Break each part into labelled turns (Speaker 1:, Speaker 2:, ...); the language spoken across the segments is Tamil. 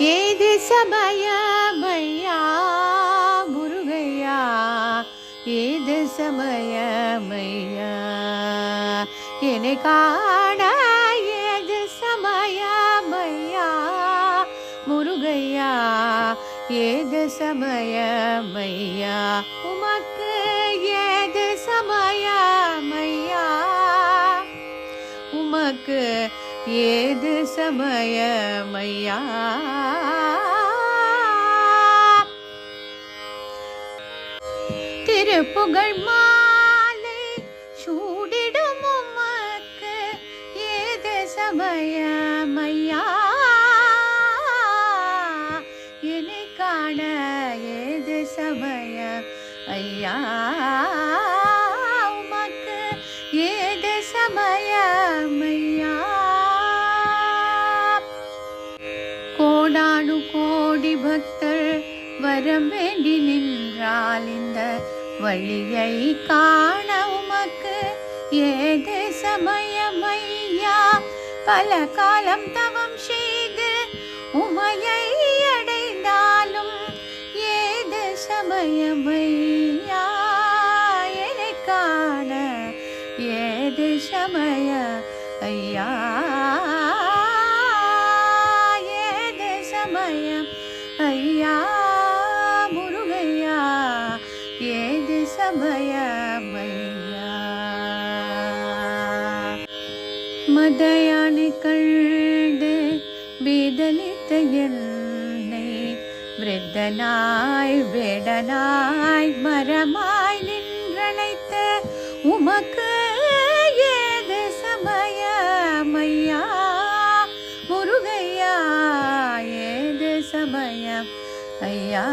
Speaker 1: ஏது சமயமையா முருகையா, ஏது சமயமையா என்னை காண, ஏது சமயமையா முருகையா, ஏது சமயமையா உமக்கு, ஏது சமயமையா உமக்கு, ஏது சமயமையா. திருப்புகழ் மாலை சூடிடும் உமக்கு, ஏது சமயமையா என்னை காண, ஏது சமயம் ஐயா உமக்கு, ஏது சமயமையா. கோடானு கோடி பக்தர் வரம் வேண்டி நின்றால் இந்த வழியை காண உமக்கு, ஏது சமயமையா. பல காலம் தவம் செய்து உமையை அடைந்தாலும், ஏது சமயமையா என்னை காண, ஏது சமய ஐயா, ஏது சமயம் ஐயா முருகையா, ஏது சமயமையா. மதயானை கண்டு வேதனித்த என்னை, விருத்தனாய் வேடனாய் மரமாய் நின்றழைத்த உமக்கு, ஏது சமயமையா முருகையா, ஏது சமயம் ஐயா.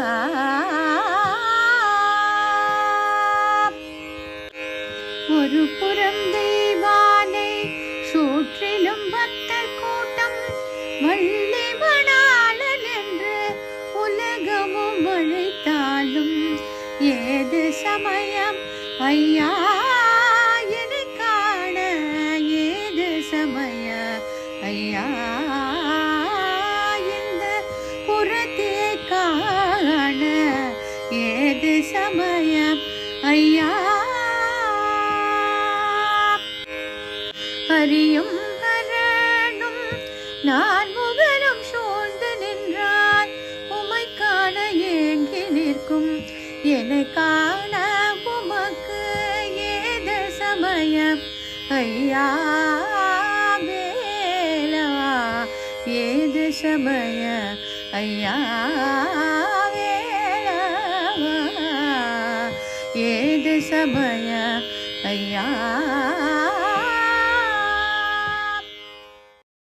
Speaker 1: ஒரு புறம் தெய்வானை சுற்றிலும் பக்தர் கூட்டம், வள்ளி மணாளன் என்று உலகமும் அழைத்தாலும், ஏது சமயம் ஐயா என்னை காண, ஏது சமய ஐயா. இந்த புறத்தை காண, ஏது சமயம் ஐயா. ஹரியும் ஹரனும் நான் முகனும் சூழ்ந்து நின்றால், உமை காண ஏங்கி நிற்கும் என்னை காண உமக்கு, ஏது சமயம் ஐயா வேலவா, ஏது சமய ஐயா வேலவா, ஏது சமய ஐயா.